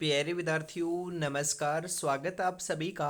प्यारे विद्यार्थियों नमस्कार। स्वागत है आप सभी का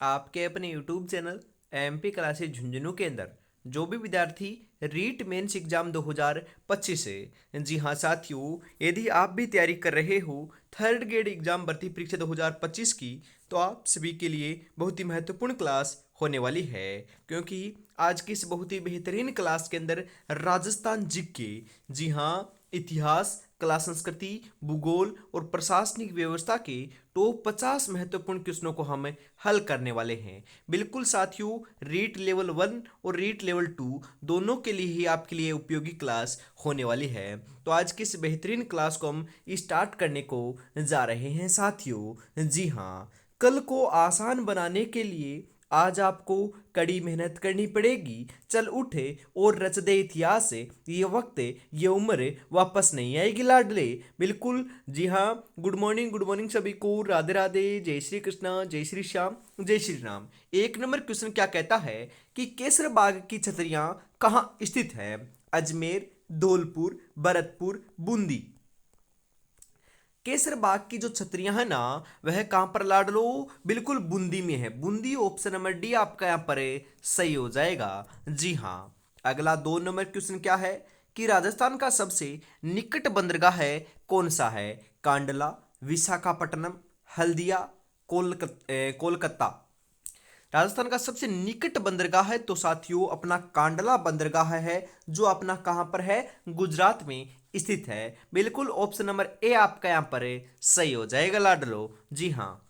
आपके अपने YouTube channel MP classes Jhunjhunu के अंदर। जो भी विद्यार्थी रीट मेंस एग्जाम 2025 है, जी हाँ साथियों, यदि आप भी तैयारी कर रहे हो थर्ड ग्रेड एग्जाम भर्ती परीक्षा 2025 की, तो आप सभी के लिए बहुत ही महत्वपूर्ण क्लास होने वाली है। क्योंकि आज की इस बहुत ही बेहतरीन क्लास के अंदर राजस्थान जीके, जी हाँ, इतिहास, कला संस्कृति, भूगोल और प्रशासनिक व्यवस्था के टॉप 50 महत्वपूर्ण क्वेश्चनों को हम हल करने वाले हैं। बिल्कुल साथियों, रीट लेवल 1 और रीट लेवल 2 दोनों के लिए ही आपके लिए उपयोगी क्लास होने वाली है। तो आज की इस बेहतरीन क्लास को हम स्टार्ट करने को जा रहे हैं साथियों। जी हाँ, कल को आसान बनाने के लिए आज आपको कड़ी मेहनत करनी पड़ेगी। चल उठे और रच दे इतिहास से, ये वक्त ये उम्र वापस नहीं आएगी लाडले। बिल्कुल जी हाँ, गुड मॉर्निंग सभी को, राधे राधे, जय श्री कृष्णा, जय श्री श्याम, जय श्री राम। एक नंबर क्वेश्चन क्या कहता है कि केसर बाग की छतरियां कहाँ स्थित है? अजमेर, धौलपुर, भरतपुर, बूंदी। केसर बाग की जो छतरियां है ना, वह कहां पर लाडलो? बिल्कुल बूंदी में है। बूंदी ऑप्शन नंबर डी आपका यहां पर सही हो जाएगा। जी हाँ, अगला 2 नंबर क्वेश्चन क्या है कि राजस्थान का सबसे निकट बंदरगाह है कौन सा है? कांडला, विशाखापट्टनम, हल्दिया, कोलकाता। राजस्थान का सबसे निकट बंदरगाह है तो साथियों अपना कांडला बंदरगाह है, जो अपना कहां पर है? गुजरात में स्थित है। बिल्कुल ऑप्शन नंबर ए आपका यहां पर सही हो जाएगा लाडलो। जी हाँ,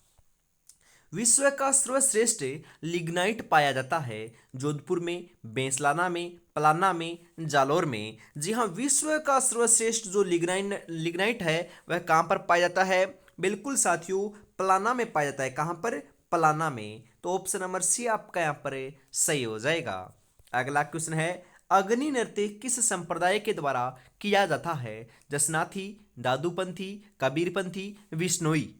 विश्व का सर्वश्रेष्ठ लिग्नाइट पाया जाता है जोधपुर में, बेंसलाना में, पलाना में, जालोर में। जी हाँ, विश्व का सर्वश्रेष्ठ जो लिग्नाइट है वह कहाँ पर पाया जाता है? बिल्कुल साथियों, पलाना में पाया जाता है। कहाँ पर? पलाना में। तो ऑप्शन नंबर सी आपका यहाँ पर सही हो जाएगा। अगला क्वेश्चन है, अग्नि नृत्य किस संप्रदाय के द्वारा किया जाता है? जसनाथी, दादूपंथी, कबीरपंथी, विश्नोई।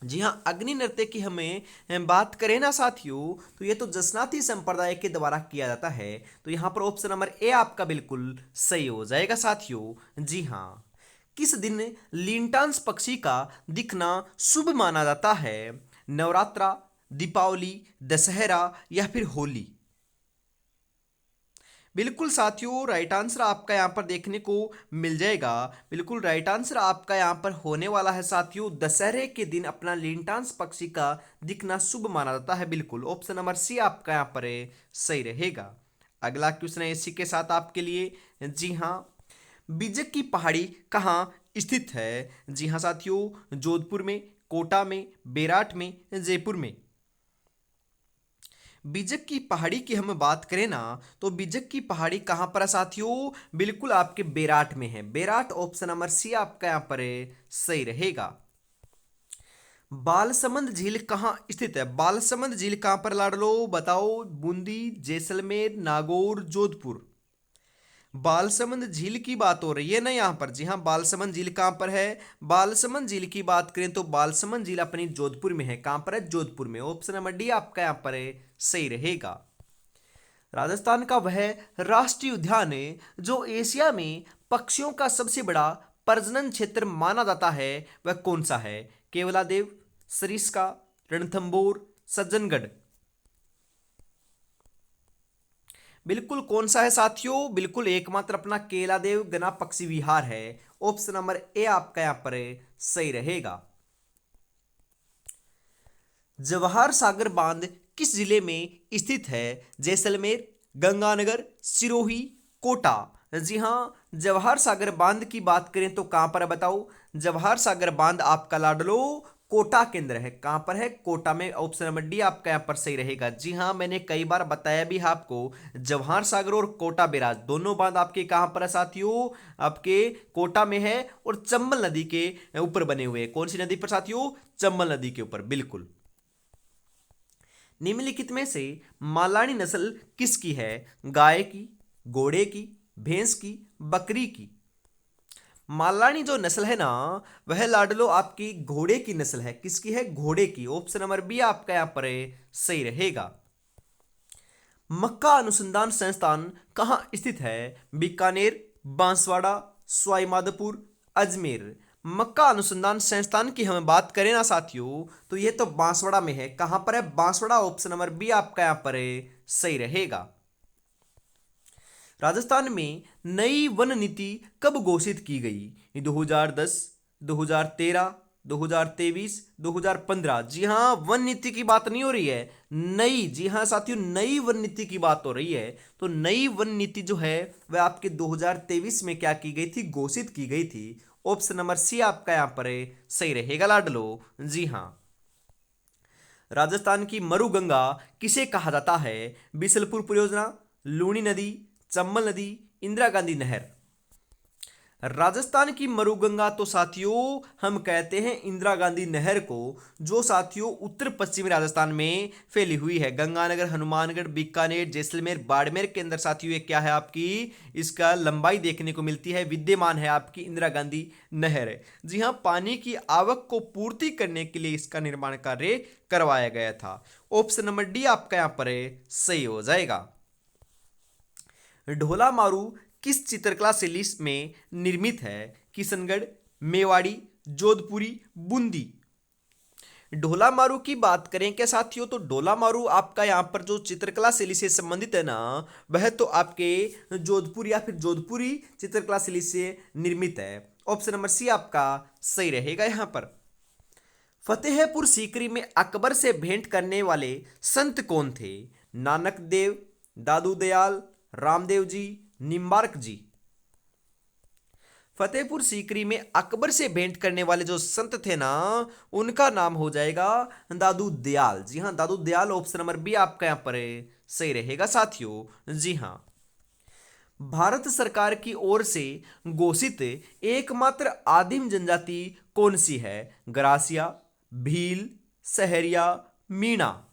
जी हाँ, अग्नि नृत्य की हमें बात करें ना साथियों, तो ये तो जसनाती संप्रदाय के द्वारा किया जाता है। तो यहाँ पर ऑप्शन नंबर ए आपका बिल्कुल सही हो जाएगा साथियों। जी हाँ, किस दिन लिंटांस पक्षी का दिखना शुभ माना जाता है? नवरात्रा, दीपावली, दशहरा या फिर होली। बिल्कुल साथियों, राइट आंसर आपका यहाँ पर देखने को मिल जाएगा। बिल्कुल राइट आंसर आपका यहाँ पर होने वाला है साथियों, दशहरे के दिन अपना लिंटांस पक्षी का दिखना शुभ माना जाता है। बिल्कुल ऑप्शन नंबर सी आपका यहाँ पर सही रहेगा। अगला क्वेश्चन है इसी के साथ आपके लिए। जी हाँ, बिजक की पहाड़ी कहाँ स्थित है? जी हाँ साथियों, जोधपुर में, कोटा में, बेराट में, जयपुर में। बिजक की पहाड़ी की हम बात करें ना, तो बिजक की पहाड़ी कहां पर है साथियों? बिल्कुल आपके बेराट में है। बेराट ऑप्शन नंबर सी आपका यहां पर सही रहेगा। बालसमंद झील कहाँ स्थित है? बालसमंद झील कहां पर लाडलो बताओ? बूंदी, जैसलमेर, नागौर, जोधपुर। बालसमंद झील की बात हो रही है ना यहाँ पर। जी हाँ, बालसमंद झील कहाँ पर है? बालसमंद झील की बात करें तो बालसमंद झील अपनी जोधपुर में है। कहाँ पर है? जोधपुर में। ऑप्शन नंबर डी आपका यहाँ पर सही रहेगा। राजस्थान का वह राष्ट्रीय उद्यान है जो एशिया में पक्षियों का सबसे बड़ा प्रजनन क्षेत्र माना जाता है, वह कौन सा है? केवलादेव, सरिस्का, रणथंभौर, सज्जनगढ़। बिल्कुल कौन सा है साथियों? बिल्कुल एकमात्र अपना केलादेव गना पक्षी विहार है। ऑप्शन नंबर ए आपका यहां पर सही रहेगा। जवाहर सागर बांध किस जिले में स्थित है? जैसलमेर, गंगानगर, सिरोही, कोटा। जी हाँ, जवाहर सागर बांध की बात करें तो कहां पर है बताओ? जवाहर सागर बांध आपका लाडलो कोटा के अंदर है। कहां पर है? कोटा में। ऑप्शन नंबर डी आपका यहां पर सही रहेगा। जी हाँ, मैंने कई बार बताया भी है आपको, जवाहर सागर और कोटा बैराज दोनों बांध आपके कहां पर है साथियों? आपके कोटा में है और चंबल नदी के ऊपर बने हुए। कौन सी नदी पर साथियों? चंबल नदी के ऊपर। बिल्कुल। निम्नलिखित में से मालानी नस्ल किसकी है? गाय की, घोड़े की, भैंस की, बकरी की। मालानी जो नस्ल है ना, वह लाडलो आपकी घोड़े की नस्ल है। किसकी है? घोड़े की। ऑप्शन नंबर बी आपका यहां पर सही रहेगा। मक्का अनुसंधान संस्थान कहाँ स्थित है? बीकानेर, बांसवाड़ा, सवाई माधोपुर, अजमेर। मक्का अनुसंधान संस्थान की हम बात करें ना साथियों, तो ये तो बांसवाड़ा में है। कहां पर है? बांसवाड़ा। ऑप्शन नंबर बी आपका यहां पर है सही रहेगा। राजस्थान में नई वन नीति कब घोषित की गई? 2010, 2013, 2023, 2015। जी हाँ, वन नीति की बात नहीं हो रही है, नई। जी हाँ साथियों, नई वन नीति की बात हो रही है। तो नई वन नीति जो है वह आपके 2023 में क्या की गई थी? घोषित की गई थी। ऑप्शन नंबर सी आपका यहां पर है सही रहेगा लाडलो। जी हाँ। राजस्थान की मरुगंगा किसे कहा जाता है? बिसलपुर परियोजना, लूनी नदी, चंबल नदी, इंदिरा गांधी नहर। राजस्थान की मरुगंगा तो साथियों हम कहते हैं इंदिरा गांधी नहर को, जो साथियों उत्तर पश्चिमी राजस्थान में फैली हुई है। गंगानगर, हनुमानगढ़, बीकानेर, जैसलमेर, बाड़मेर के अंदर साथियों ये क्या है आपकी, इसका लंबाई देखने को मिलती है, विद्यमान है आपकी इंदिरा गांधी नहर। जी हाँ, पानी की आवक को पूर्ति करने के लिए इसका निर्माण कार्य करवाया गया था। ऑप्शन नंबर डी आपका यहां पर है सही हो जाएगा। ढोला मारू किस चित्रकला शैली में निर्मित है? किशनगढ़, मेवाड़ी, जोधपुरी, बूंदी। ढोला मारू की बात करें क्या साथियों, तो ढोला मारू आपका यहां पर जो चित्रकला शैली से संबंधित है ना, वह तो आपके जोधपुर या फिर जोधपुरी चित्रकला शैली से निर्मित है। ऑप्शन नंबर सी आपका सही रहेगा यहां पर। फतेहपुर सीकरी में अकबर से भेंट करने वाले संत कौन थे? नानक देव, दादू दयाल, रामदेव जी, निम्बार्क जी। फतेहपुर सीकरी में अकबर से भेंट करने वाले जो संत थे ना, उनका नाम हो जाएगा दादू दयाल। जी हाँ, दादू दयाल। ऑप्शन नंबर बी आपका यहां पर है सही रहेगा साथियों। जी हाँ। भारत सरकार की ओर से घोषित एकमात्र आदिम जनजाति कौन सी है? ग्रासिया, भील, सहरिया, मीणा।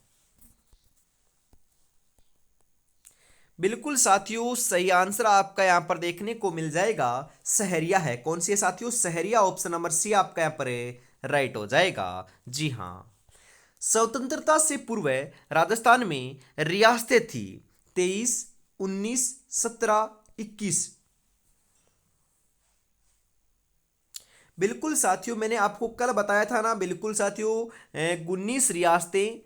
बिल्कुल साथियों, सही आंसर आपका यहां पर देखने को मिल जाएगा, सहरिया है। कौन सी है साथियों? सहरिया। ऑप्शन नंबर सी आपका यहां पर राइट हो जाएगा। जी हां। स्वतंत्रता से पूर्व राजस्थान में रियासतें थी 23, 19, 17, 21। बिल्कुल साथियों, मैंने आपको कल बताया था ना, बिल्कुल साथियों, 19 रियासतें,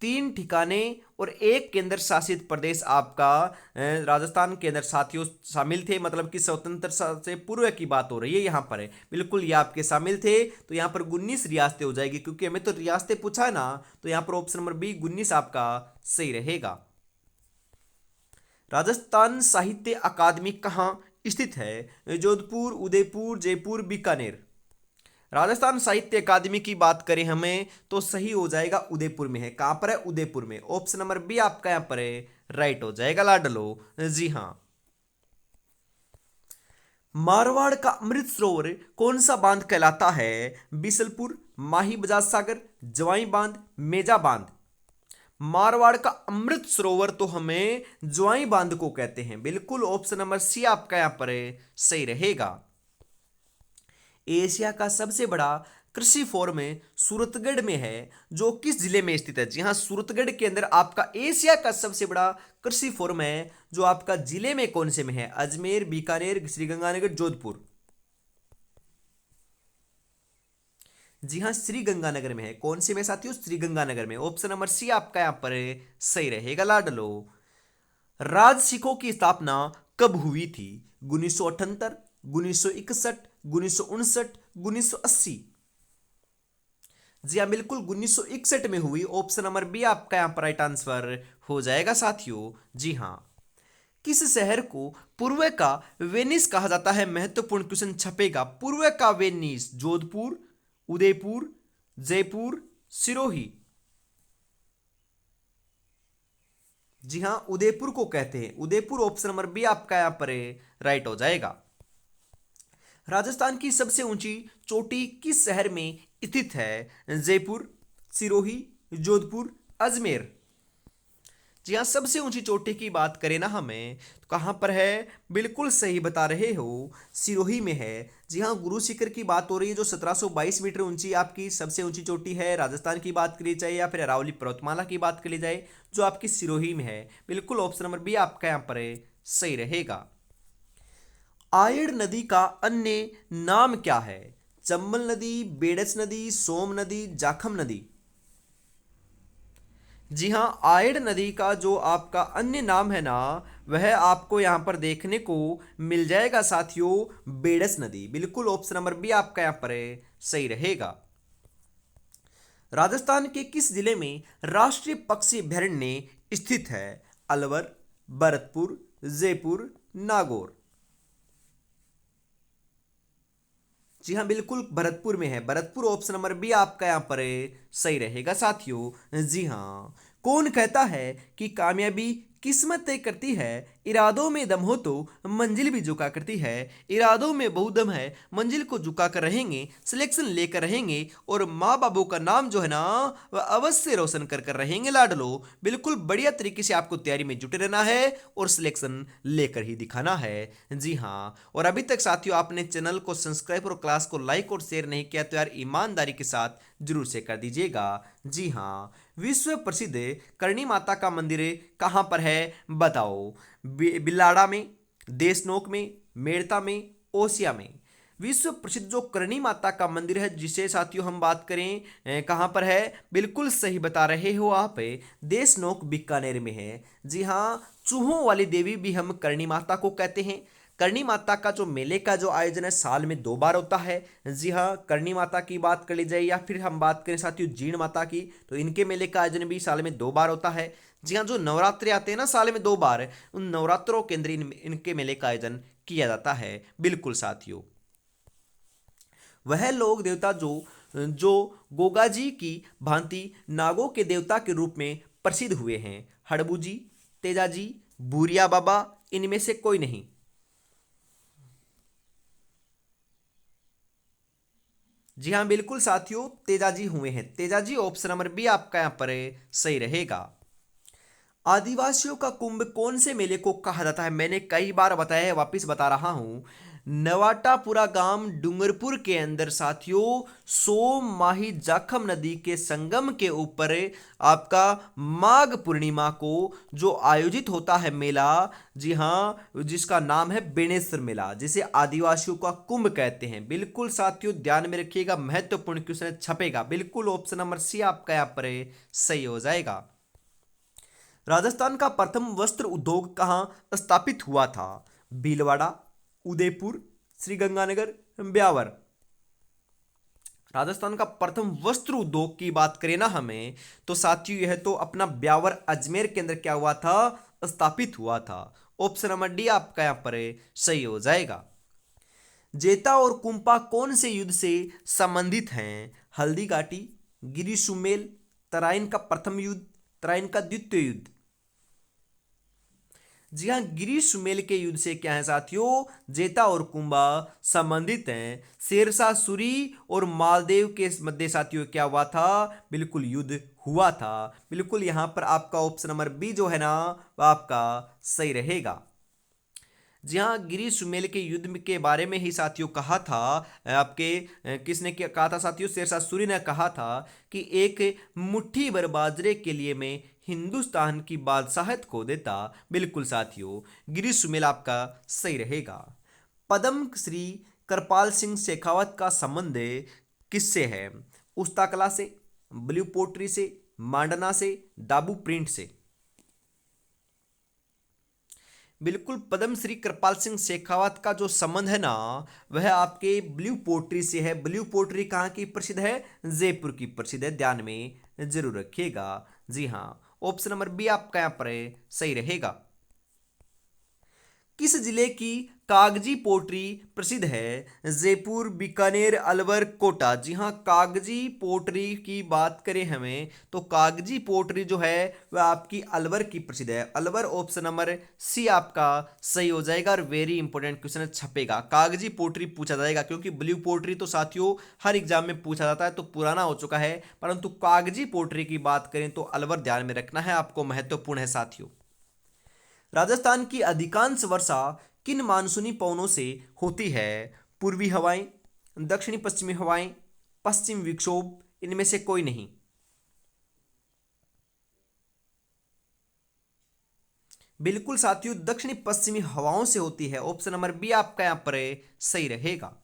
3 ठिकाने और एक केंद्र शासित प्रदेश आपका राजस्थान के अंदर साथियों शामिल थे। मतलब कि स्वतंत्रता से पूर्व की बात हो रही है यहाँ पर। बिल्कुल ये आपके शामिल थे, तो यहाँ पर 19 रियासतें हो जाएगी, क्योंकि हमें तो रियासतें पूछा है ना। तो यहाँ पर ऑप्शन नंबर बी 19 आपका सही रहेगा। राजस्थान साहित्य अकादमी कहाँ स्थित है? जोधपुर, उदयपुर, जयपुर, बीकानेर। राजस्थान साहित्य अकादमी की बात करें हमें, तो सही हो जाएगा उदयपुर में है। कहां पर है? उदयपुर में। ऑप्शन नंबर बी आपका यहां पर है राइट हो जाएगा लाडलो। जी हां। मारवाड़ का अमृत सरोवर कौन सा बांध कहलाता है? बिसलपुर, माही बजाज सागर, जवाई बांध, मेजा बांध। मारवाड़ का अमृत सरोवर तो हमें जवाई बांध को कहते हैं। बिल्कुल ऑप्शन नंबर सी आपका यहां पर सही रहेगा। एशिया का सबसे बड़ा कृषि फोरम सूरतगढ़ में है, जो किस जिले में स्थित है? जी हाँ, सूरतगढ़ के अंदर आपका एशिया का सबसे बड़ा कृषि फोरम है, जो आपका जिले में कौन से में है? अजमेर, बीकानेर, श्रीगंगानगर, जोधपुर। जी हाँ, श्रीगंगानगर में है। कौन से में साथियों? श्रीगंगानगर में। ऑप्शन नंबर सी आपका यहां पर सही रहेगा लाडलो। राजसिखों की स्थापना कब हुई थी? 1978, 1961, 1959, 1980। जी हाँ, बिल्कुल 1961 में हुई। ऑप्शन नंबर बी आपका यहां पर राइट आंसर हो जाएगा साथियों। जी हाँ। किस शहर को पूर्व का वेनिस कहा जाता है? महत्वपूर्ण क्वेश्चन छपेगा। पूर्व का वेनिस? जोधपुर, उदयपुर, जयपुर, सिरोही। जी हाँ, उदयपुर को कहते हैं उदयपुर। ऑप्शन नंबर बी आपका यहां पर राइट हो जाएगा। राजस्थान की सबसे ऊंची चोटी किस शहर में स्थित है? जयपुर, सिरोही, जोधपुर, अजमेर। जी हाँ, सबसे ऊंची चोटी की बात करें ना हमें, तो कहाँ पर है? बिल्कुल सही बता रहे हो, सिरोही में है। जी हाँ, गुरु शिखर की बात हो रही है, जो 1722 मीटर ऊंची आपकी सबसे ऊंची चोटी है। राजस्थान की बात करी जाए या फिर अरावली पर्वतमाला की बात करी जाए, जो आपकी सिरोही में है। बिल्कुल ऑप्शन नंबर बी आपका यहाँ पर सही रहेगा। आयड़ नदी का अन्य नाम क्या है? चंबल नदी, बेडस नदी, सोम नदी, जाखम नदी। जी हाँ, आयड नदी का जो आपका अन्य नाम है ना, वह आपको यहाँ पर देखने को मिल जाएगा साथियों, बेडस नदी। बिल्कुल ऑप्शन नंबर बी आपका यहाँ पर है, सही रहेगा। राजस्थान के किस जिले में राष्ट्रीय पक्षी अभयारण्य स्थित है? अलवर, भरतपुर, जयपुर, नागौर। जी हाँ, बिल्कुल भरतपुर में है। भरतपुर ऑप्शन नंबर बी आपका यहाँ पर है, सही रहेगा साथियों। जी हाँ। कौन कहता है कि कामयाबी किस्मत तय करती है, इरादों में दम हो तो मंजिल भी झुका करती है। इरादों में बहुत दम है, मंजिल को झुका कर रहेंगे, सिलेक्शन लेकर रहेंगे और माँ बाबू का नाम जो है ना, वह अवश्य रोशन कर कर रहेंगे लाडलो। बिल्कुल बढ़िया तरीके से आपको तैयारी में जुटे रहना है और सिलेक्शन लेकर ही दिखाना है। जी हाँ। और अभी तक साथियों आपने चैनल को सब्सक्राइब और क्लास को लाइक और शेयर नहीं किया तो यार ईमानदारी के साथ जरूर से कर दीजिएगा। जी हाँ। विश्व प्रसिद्ध करणी माता का मंदिर कहाँ पर है, बताओ? बिलाड़ा में, देशनोक में, मेड़ता में, ओसिया में। विश्व प्रसिद्ध जो करणी माता का मंदिर है, जिसे साथियों हम बात करें कहाँ पर है, बिल्कुल सही बता रहे हो आप, देशनोक बीकानेर में है। जी हाँ। चूहों वाली देवी भी हम करणी माता को कहते हैं। करणी माता का जो मेले का जो आयोजन है साल में 2 बार होता है। जी हाँ, करणी माता की बात कर ली जाए या फिर हम बात करें साथियों जीण माता की, तो इनके मेले का आयोजन भी साल में 2 बार होता है। जी हाँ, जो नवरात्रि आते हैं ना साल में 2 बार, उन नवरात्रों के अंदर इनके मेले का आयोजन किया जाता है। बिल्कुल साथियों। वह लोग देवता जो जो गोगा जी की भांति नागों के देवता के रूप में प्रसिद्ध हुए हैं, हड़बू जी, तेजा जी, भूरिया बाबा, इनमें से कोई नहीं। जी हाँ, बिल्कुल साथियों, तेजाजी हुए हैं। तेजाजी ऑप्शन नंबर बी आपका यहाँ पर सही रहेगा। आदिवासियों का कुंभ कौन से मेले को कहा जाता है? मैंने कई बार बताया है, वापिस बता रहा हूं। नवाटापुरा गांव डूंगरपुर के अंदर साथियों, सोम माही जाखम नदी के संगम के ऊपर आपका माघ पूर्णिमा को जो आयोजित होता है मेला, जी हाँ, जिसका नाम है बेणेश्वर मेला, जिसे आदिवासियों का कुंभ कहते हैं। बिल्कुल साथियों ध्यान में रखिएगा, महत्वपूर्ण क्वेश्चन छपेगा। बिल्कुल ऑप्शन नंबर सी आपका यहाँ पर सही हो जाएगा। राजस्थान का प्रथम वस्त्र उद्योग कहाँ स्थापित हुआ था? भीलवाड़ा, उदयपुर, श्रीगंगानगर, ब्यावर। राजस्थान का प्रथम वस्त्र उद्योग की बात करें ना हमें, तो साथियों यह तो अपना ब्यावर अजमेर के अंदर क्या हुआ था, स्थापित हुआ था। ऑप्शन नंबर डी आपका यहां पर सही हो जाएगा। जेता और कुंपा कौन से युद्ध से संबंधित हैं? हल्दी घाटी, गिरी सुमेल, तराइन का प्रथम युद्ध, तराइन का द्वितीय युद्ध। जी हाँ, गिरी सुमेल के युद्ध से क्या है साथियों, जेता और कुंभा संबंधित हैं। शेरशाह सूरी और मालदेव के मध्य साथियों क्या हुआ था, बिल्कुल युद्ध हुआ था। बिल्कुल यहाँ पर आपका ऑप्शन नंबर बी जो है ना, वह आपका सही रहेगा। जी हाँ, गिरी सुमेल के युद्ध के बारे में ही साथियों कहा था आपके किसने क्या कहा था साथियों, शेरशाह सूरी ने कहा था कि एक मुट्ठी भर बाजरे के लिए मैं हिंदुस्तान की बादशाहत खो देता। बिल्कुल साथियों, गिरी सुमेल आपका सही रहेगा। पद्म श्री कृपाल सिंह शेखावत का संबंध किससे है? उस्ता कला से, ब्लू पोट्री से, मांडना से, दाबू प्रिंट से। बिल्कुल पद्मश्री कृपाल सिंह शेखावत का जो संबंध है ना, वह आपके ब्लू पोट्री से है। ब्लू पोट्री कहाँ की प्रसिद्ध है? जयपुर की प्रसिद्ध है, ध्यान में जरूर रखिएगा। जी हाँ, ऑप्शन नंबर बी आपका यहाँ पर सही रहेगा। किस जिले की कागजी पोट्री प्रसिद्ध है? जयपुर, बीकानेर, अलवर, कोटा। जी हाँ, कागजी पोट्री की बात करें हमें, तो कागजी पोट्री जो है वह आपकी अलवर की प्रसिद्ध है। अलवर ऑप्शन नंबर सी आपका सही हो जाएगा। और वेरी इंपॉर्टेंट क्वेश्चन छपेगा, कागजी पोट्री पूछा जाएगा, क्योंकि ब्लू पोट्री तो साथियों हर एग्जाम में पूछा जाता है, तो पुराना हो चुका है। परंतु कागजी पोट्री की बात करें तो अलवर ध्यान में रखना है आपको, महत्वपूर्ण है साथियों। राजस्थान की अधिकांश वर्षा किन मानसूनी पवनों से होती है? पूर्वी हवाएं, दक्षिणी पश्चिमी हवाएं, पश्चिम विक्षोभ, इनमें से कोई नहीं। बिल्कुल साथियों, दक्षिणी पश्चिमी हवाओं से होती है। ऑप्शन नंबर बी आपका यहां पर सही रहेगा।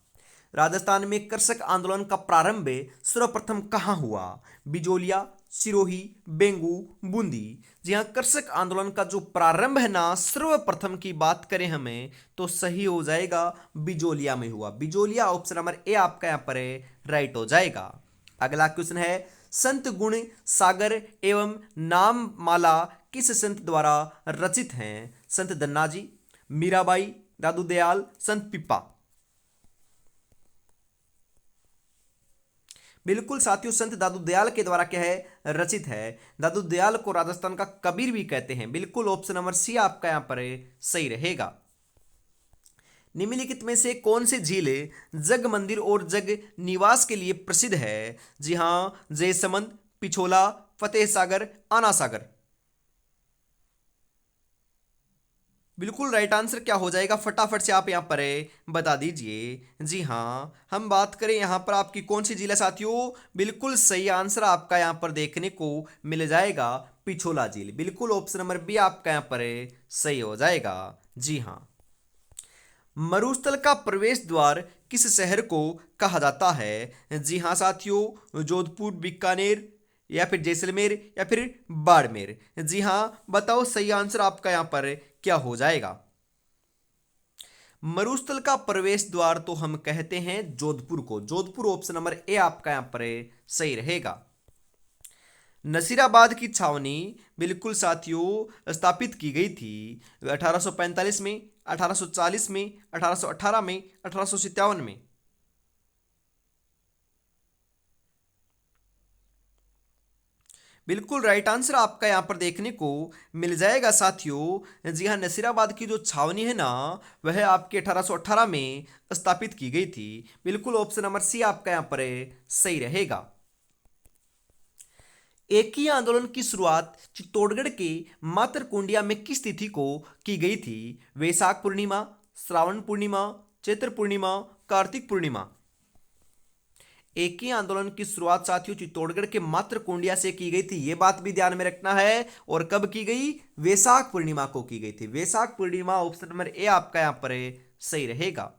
राजस्थान में कृषक आंदोलन का प्रारंभ सर्वप्रथम कहाँ हुआ? बिजोलिया, सिरोही, बेंगू, बूंदी। जी हाँ, कृषक आंदोलन का जो प्रारंभ है ना, सर्वप्रथम की बात करें हमें तो सही हो जाएगा बिजोलिया में हुआ। बिजोलिया ऑप्शन नंबर ए आपका यहाँ पर राइट हो जाएगा। अगला क्वेश्चन है, संत गुण सागर एवं नाम माला किस संत द्वारा रचित हैं? संत दन्नाजी, मीराबाई, दादू दयाल, संत पिप्पा। बिल्कुल साथियों, संत दादू दयाल के द्वारा क्या है? रचित है। दादू दयाल को राजस्थान का कबीर भी कहते हैं। बिल्कुल ऑप्शन नंबर सी आपका यहां पर सही रहेगा। निम्नलिखित में से कौन सी झील जग मंदिर और जग निवास के लिए प्रसिद्ध है? जी हां, जयसमंद, पिछोला, फतेह सागर, आना सागर। बिल्कुल राइट आंसर क्या हो जाएगा? फटाफट से आप यहां पर बता दीजिए। जी हां, हम बात करें यहां पर आपकी कौन सी झील है साथियों? बिल्कुल सही आंसर आपका यहां पर देखने को मिल जाएगा, पिछोला झील। बिल्कुल ऑप्शन नंबर बी आपका यहां पर सही हो जाएगा। जी हां। मरुस्थल का प्रवेश द्वार किस शहर को कहा जाता है? जी हां साथियों, जोधपुर, बीकानेर, या फिर जैसलमेर, या फिर बाड़मेर। जी हां, बताओ सही आंसर आपका यहां पर क्या हो जाएगा? मरुस्थल का प्रवेश द्वार तो हम कहते हैं जोधपुर को। जोधपुर ऑप्शन नंबर ए आपका यहां पर सही रहेगा। नसीराबाद की छावनी बिल्कुल साथियों स्थापित की गई थी 1845 में, 1840 में, 1818 में, 1857 में। बिल्कुल राइट आंसर आपका यहां पर देखने को मिल जाएगा साथियों। जी हां, नसीराबाद की जो छावनी है ना, वह आपके 1818 में स्थापित की गई थी। बिल्कुल ऑप्शन नंबर सी आपका यहां पर सही रहेगा। एकी आंदोलन की शुरुआत चित्तौड़गढ़ के मातरकुंडिया में किस तिथि को की गई थी? वैशाख पूर्णिमा, श्रावण पूर्णिमा, चैत्र पूर्णिमा, कार्तिक पूर्णिमा। एकी आंदोलन की शुरुआत साथियों चित्तौड़गढ़ के मातरकुंडिया से की गई थी। यह बात भी ध्यान में रखना है। और कब की गई? वैशाख पूर्णिमा को की गई थी। Vaishakh Purnima option number A आपका यहां पर सही रहेगा।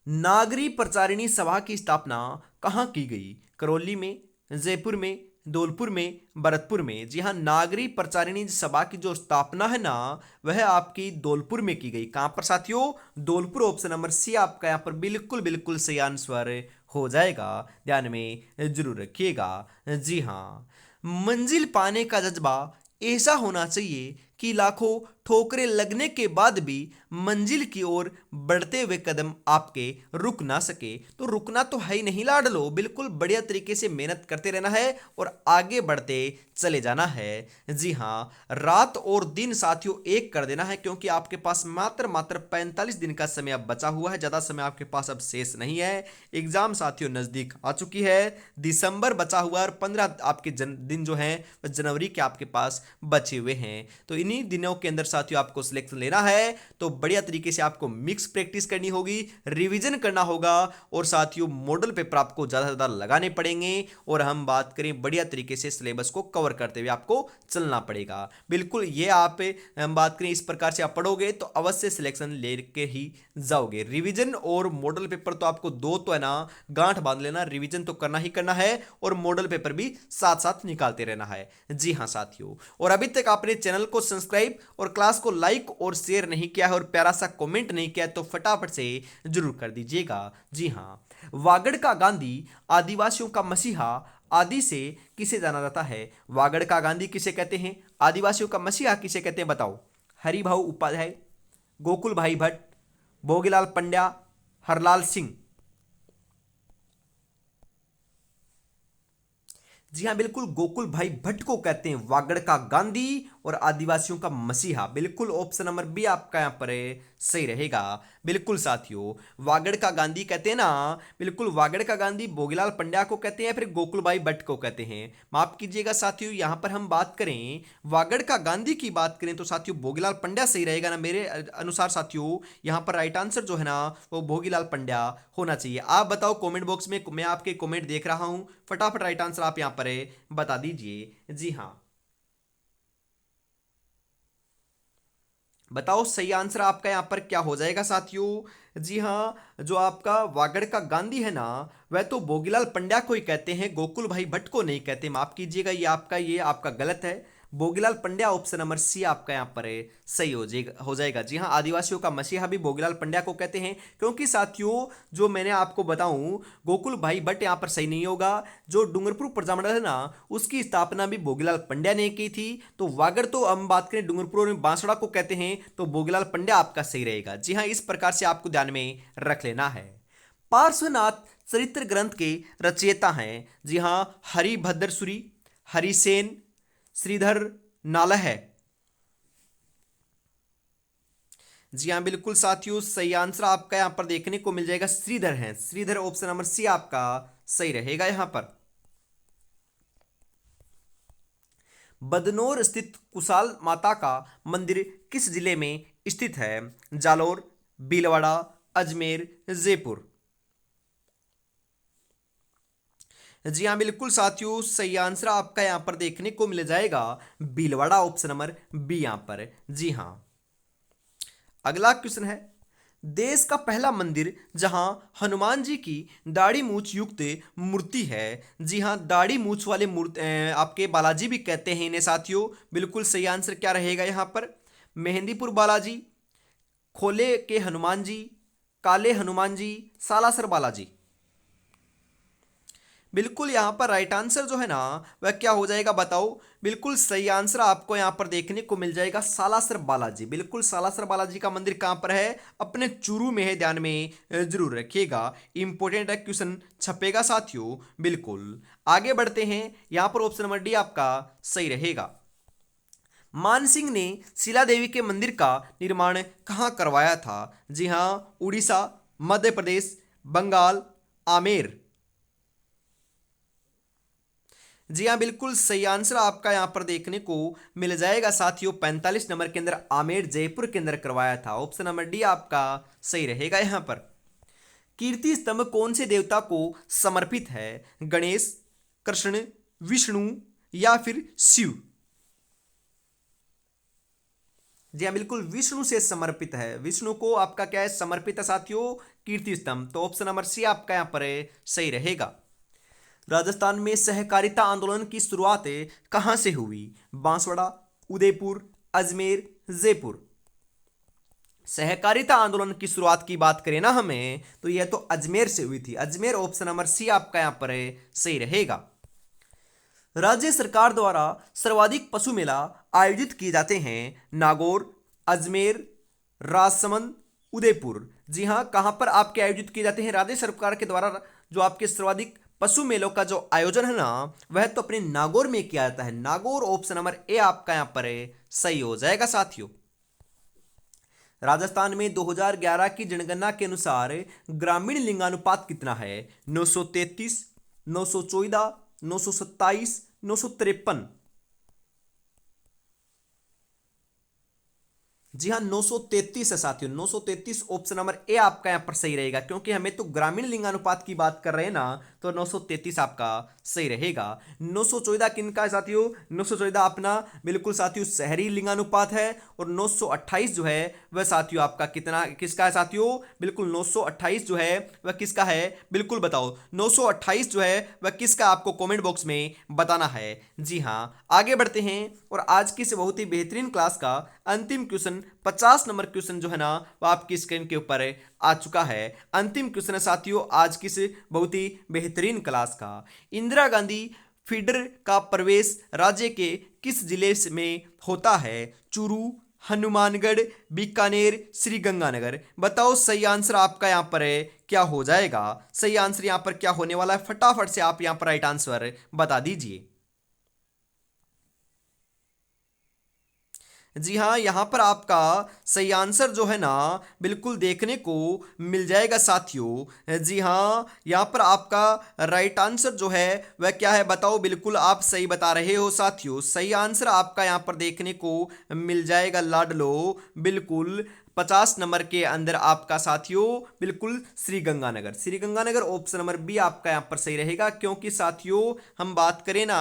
नागरी प्रचारिणी सभा की स्थापना कहाँ की गई? करौली में, जयपुर में, धौलपुर में, भरतपुर में। जी हाँ, नागरी प्रचारिणी सभा की जो स्थापना है ना, वह आपकी धौलपुर में की गई। कहां पर साथियों? धौलपुर ऑप्शन नंबर सी आपका यहां पर बिल्कुल बिल्कुल सही आंसर हो जाएगा। ध्यान में जरूर रखिएगा। जी हाँ, मंजिल पाने का जज्बा ऐसा होना चाहिए कि लाखों ठोकरें लगने के बाद भी मंजिल की ओर बढ़ते हुए कदम आपके रुक ना सके। तो रुकना तो है ही नहीं लाडलो, बिल्कुल बढ़िया तरीके से मेहनत करते रहना है और आगे बढ़ते चले जाना है। जी हाँ, रात और दिन साथियों एक कर देना है, क्योंकि आपके पास मात्र मात्र 45 दिन का समय अब बचा हुआ है। ज़्यादा समय आपके पास अब शेष नहीं है। एग्जाम साथियों नज़दीक आ चुकी है। दिसंबर बचा हुआ है और 15 आपके दिन जो हैं वह जनवरी के आपके पास बचे हुए हैं। तो इन्हीं दिनों के अंदर साथियों आपको सिलेक्शन लेना है। तो बढ़िया तरीके से आपको मिक्स प्रैक्टिस करनी होगी, रिवीजन करना होगा, और साथियों मॉडल पेपर आपको ज़्यादा से ज़्यादा लगाने पड़ेंगे। और हम बात करें बढ़िया तरीके से सिलेबस को कवर करते हुए आपको चलना पड़ेगा। बिल्कुल ये आप हम बात करें इस प्रकार से आप पढ़ोगे तो अवश्य सिलेक्शन लेके ही जाओगे। रिवीजन और मॉडल पेपर तो आपको दो तो है ना गांठ बांध लेना, रिवीजन तो करना ही करना है और मॉडल पेपर भी साथ साथ निकालते रहना है। जी हाँ साथियों, और अभी तक आपने चैनल को सब्सक्राइब और क्लास को लाइक और शेयर नहीं किया है और प्यारा सा कमेंट नहीं किया है तो फटाफट से जरूर कर दीजिएगा। जी हाँ, वागड़ का गांधी, आदिवासियों का मसीहा आदि से किसे जाना जाता है? वागड़ का गांधी किसे कहते हैं? आदिवासियों का मसीहा किसे कहते हैं? बताओ। हरिभाऊ उपाध्याय, गोकुल भाई भट्ट, भोगीलाल पंड्या, हरलाल सिंह। जी हाँ, बिल्कुल गोकुल भाई भट्ट को कहते हैं वागड़ का गांधी और आदिवासियों का मसीहा। बिल्कुल ऑप्शन नंबर बी आपका यहां पर सही रहेगा। बिल्कुल साथियों, वागड़ का गांधी कहते हैं ना, बिल्कुल वागड़ का गांधी भोगीलाल पंड्या को कहते हैं या फिर गोकुल भाई भट्ट को कहते हैं। माफ कीजिएगा साथियों, यहां पर हम बात करें वागड़ का गांधी की बात करें तो साथियों भोगीलाल पंड्या सही रहेगा ना मेरे अनुसार। साथियों यहां पर राइट आंसर जो है ना वो भोगीलाल पंड्या होना चाहिए। आप बताओ कमेंट बॉक्स में, मैं आपके कमेंट देख रहा हूं, फटाफट राइट आंसर आप यहां पर बता दीजिए। जी हाँ, बताओ सही आंसर आपका यहाँ पर क्या हो जाएगा साथियों। जी हाँ, जो आपका वागड़ का गांधी है ना, वह तो भोगीलाल पंड्या को ही कहते हैं, गोकुल भाई भट्ट को नहीं कहते। माफ कीजिएगा, ये आपका गलत है। Bhogilal Pandya option number C आपका यहाँ पर है सही हो जाएगा। जी हाँ, आदिवासियों का मसीहा भी भोगीलाल पंड्या को कहते हैं, क्योंकि साथियों जो मैंने आपको बताऊं, गोकुल भाई भट्ट यहाँ पर सही नहीं होगा। जो डूंगरपुर प्रजामंडल है ना, उसकी स्थापना भी भोगीलाल पंड्या ने की थी। तो वागड़ तो हम बात करें डूंगरपुर में बांसवाड़ा को कहते हैं, तो भोगीलाल पंड्या आपका सही रहेगा। जी हाँ, इस प्रकार से आपको ध्यान में रख लेना है। पार्श्वनाथ चरित्र ग्रंथ के रचयिता हैं, जी हाँ, हरिभद्र सूरी, हरिसेन, श्रीधर नालह है। जी हाँ बिल्कुल साथियों, सही आंसर आपका यहां पर देखने को मिल जाएगा, श्रीधर हैं। श्रीधर ऑप्शन नंबर सी आपका सही रहेगा यहां पर। बदनौर स्थित कुशाल माता का मंदिर किस जिले में स्थित है? जालोर, भीलवाड़ा, अजमेर, जयपुर। जी हाँ बिल्कुल साथियों, सही आंसर आपका यहां पर देखने को मिल जाएगा, भीलवाड़ा ऑप्शन नंबर बी यहां पर। जी हाँ, अगला क्वेश्चन है, देश का पहला मंदिर जहां हनुमान जी की दाढ़ी मूछ युक्त मूर्ति है। जी हां, दाढ़ी मूछ वाले मूर्ति आपके बालाजी भी कहते हैं इन्हें साथियों। बिल्कुल सही आंसर क्या रहेगा यहां पर? मेहंदीपुर बालाजी, खोले के हनुमान जी, काले हनुमान जी, सालासर बालाजी। बिल्कुल यहाँ पर राइट आंसर जो है ना, वह क्या हो जाएगा बताओ? बिल्कुल सही आंसर आपको यहाँ पर देखने को मिल जाएगा, सालासर बालाजी। बिल्कुल सालासर बालाजी का मंदिर कहाँ पर है? अपने चूरू में है, ध्यान में जरूर रखिएगा, इंपॉर्टेंट है, क्वेश्चन छपेगा साथियों। बिल्कुल आगे बढ़ते हैं, यहाँ पर ऑप्शन नंबर डी आपका सही रहेगा। मान सिंह ने शिला देवी के मंदिर का निर्माण कहाँ करवाया था? जी हाँ, उड़ीसा, मध्य प्रदेश, बंगाल, आमेर। जी हाँ बिल्कुल सही आंसर आपका यहाँ पर देखने को मिल जाएगा साथियों, 45 नंबर के अंदर आमेर जयपुर के अंदर करवाया था। ऑप्शन नंबर डी आपका सही रहेगा यहाँ पर। कीर्ति स्तंभ कौन से देवता को समर्पित है? गणेश, कृष्ण, विष्णु या फिर शिव? जी हाँ बिल्कुल विष्णु से समर्पित है, विष्णु को आपका क्या है समर्पित है साथियों कीर्ति स्तंभ। तो ऑप्शन नंबर सी आपका यहाँ पर सही रहेगा। राजस्थान में सहकारिता आंदोलन की शुरुआत कहां से हुई? बांसवाड़ा, उदयपुर, अजमेर, जयपुर। सहकारिता आंदोलन की शुरुआत की बात करें ना हमें, तो यह तो अजमेर से हुई थी। अजमेर ऑप्शन नंबर सी आपका यहां पर सही रहेगा। राज्य सरकार द्वारा सर्वाधिक पशु मेला आयोजित किए जाते हैं? नागौर, अजमेर, राजसमंद, उदयपुर। जी हाँ, कहां पर आपके आयोजित किए जाते हैं राज्य सरकार के द्वारा? जो आपके सर्वाधिक पशु मेलों का जो आयोजन है ना, वह तो अपने नागौर में किया जाता है। नागौर ऑप्शन नंबर ए आपका यहां पर सही हो जाएगा साथियों। राजस्थान में 2011 की जनगणना के अनुसार ग्रामीण लिंगानुपात कितना है? 933, 914, 927, 953। जी हाँ, 933 है साथियों, 933 ऑप्शन नंबर ए आपका यहां पर सही रहेगा, क्योंकि हमें तो ग्रामीण लिंगानुपात की बात कर रहे हैं ना, तो 933 आपका सही रहेगा। 914 किनका है साथियों? 914 अपना बिल्कुल साथियों शहरी लिंगानुपात है, और 928 जो है वह साथियों आपका किसका है साथियों? बिल्कुल 928 जो है वह किसका है? बिल्कुल बताओ 928 जो है वह किसका, आपको कमेंट बॉक्स में बताना है। जी हाँ, आगे बढ़ते हैं, और आज की इस बहुत ही बेहतरीन क्लास का अंतिम क्वेश्चन 50 नंबर क्वेश्चन जो है ना, वो आपकी स्क्रीन के ऊपर आ चुका है। अंतिम क्वेश्चन है साथियों आज की इस बहुत ही बेहतरीन क्लास का। इंदिरा गांधी फीडर का प्रवेश राज्य के किस जिले में होता है? चूरू, हनुमानगढ़, बीकानेर, श्री गंगानगर। बताओ सही आंसर आपका यहाँ पर क्या हो जाएगा? सही आंसर यहाँ पर क्या होने वाला है? फटाफट से आप यहाँ पर राइट आंसर बता दीजिए। जी हाँ, यहाँ पर आपका सही आंसर जो है ना, बिल्कुल देखने को मिल जाएगा साथियों। जी हाँ, यहाँ पर आपका राइट आंसर जो है वह क्या है बताओ? बिल्कुल आप सही बता रहे हो साथियों, सही आंसर आपका यहाँ पर देखने को मिल जाएगा लाडलो, बिल्कुल 50 नंबर के अंदर आपका साथियों बिल्कुल Sriganganagar, Sriganganagar option number B आपका यहाँ पर सही रहेगा। क्योंकि साथियों हम बात करें ना,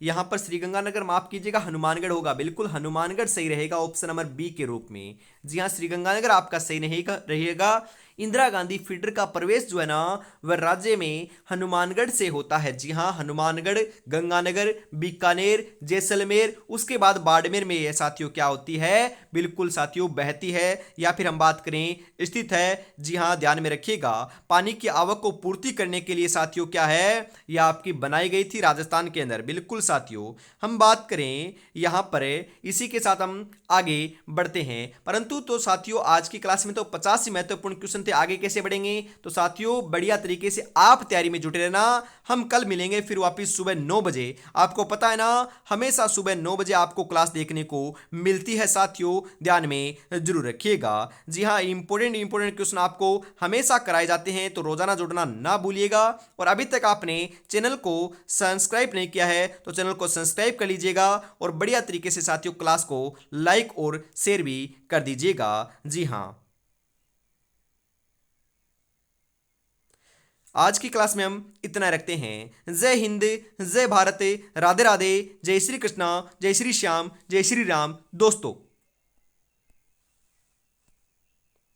यहाँ पर श्रीगंगानगर माफ कीजिएगा हनुमानगढ़ होगा, बिल्कुल हनुमानगढ़ सही रहेगा ऑप्शन नंबर बी के रूप में। जी हाँ, श्रीगंगानगर आपका सही नहीं रहेगा। इंदिरा गांधी फीडर का प्रवेश जो है ना वह राज्य में हनुमानगढ़ से होता है। जी हाँ, हनुमानगढ़, गंगानगर, बीकानेर, जैसलमेर, उसके बाद बाड़मेर में यह साथियों क्या होती है, बिल्कुल साथियों बहती है, या फिर हम बात करें स्थित है। जी हाँ, ध्यान में रखिएगा। पानी की आवक को पूर्ति करने के लिए साथियों क्या है, यह आपकी बनाई गई थी राजस्थान के अंदर। बिल्कुल साथियों, हम बात करें यहां पर, इसी के साथ हम आगे बढ़ते हैं। परंतु तो साथियों आज की क्लास में तो 50 ही महत्वपूर्ण क्वेश्चन थे, आगे कैसे बढ़ेंगे तो साथियों बढ़िया तरीके से आप तैयारी में जुटे रहना। हम कल मिलेंगे फिर वापस सुबह 9 बजे। आपको पता है ना, हमेशा सुबह 9 बजे आपको क्लास देखने को मिलती है साथियों, ध्यान में जरूर रखिएगा। जी हाँ, इंपोर्टेंट क्वेश्चन आपको हमेशा कराए जाते हैं, तो रोजाना जुड़ना ना भूलिएगा। और अभी तक आपने चैनल को सब्सक्राइब नहीं किया है तो चैनल को सब्सक्राइब कर लीजिएगा, और बढ़िया तरीके से साथियों क्लास को लाइक और शेयर भी कर दीजिएगा। जी हाँ, आज की क्लास में हम इतना रखते हैं। जय हिंद, जय भारत, राधे राधे, जय श्री कृष्णा, जय श्री श्याम, जय श्री राम दोस्तों।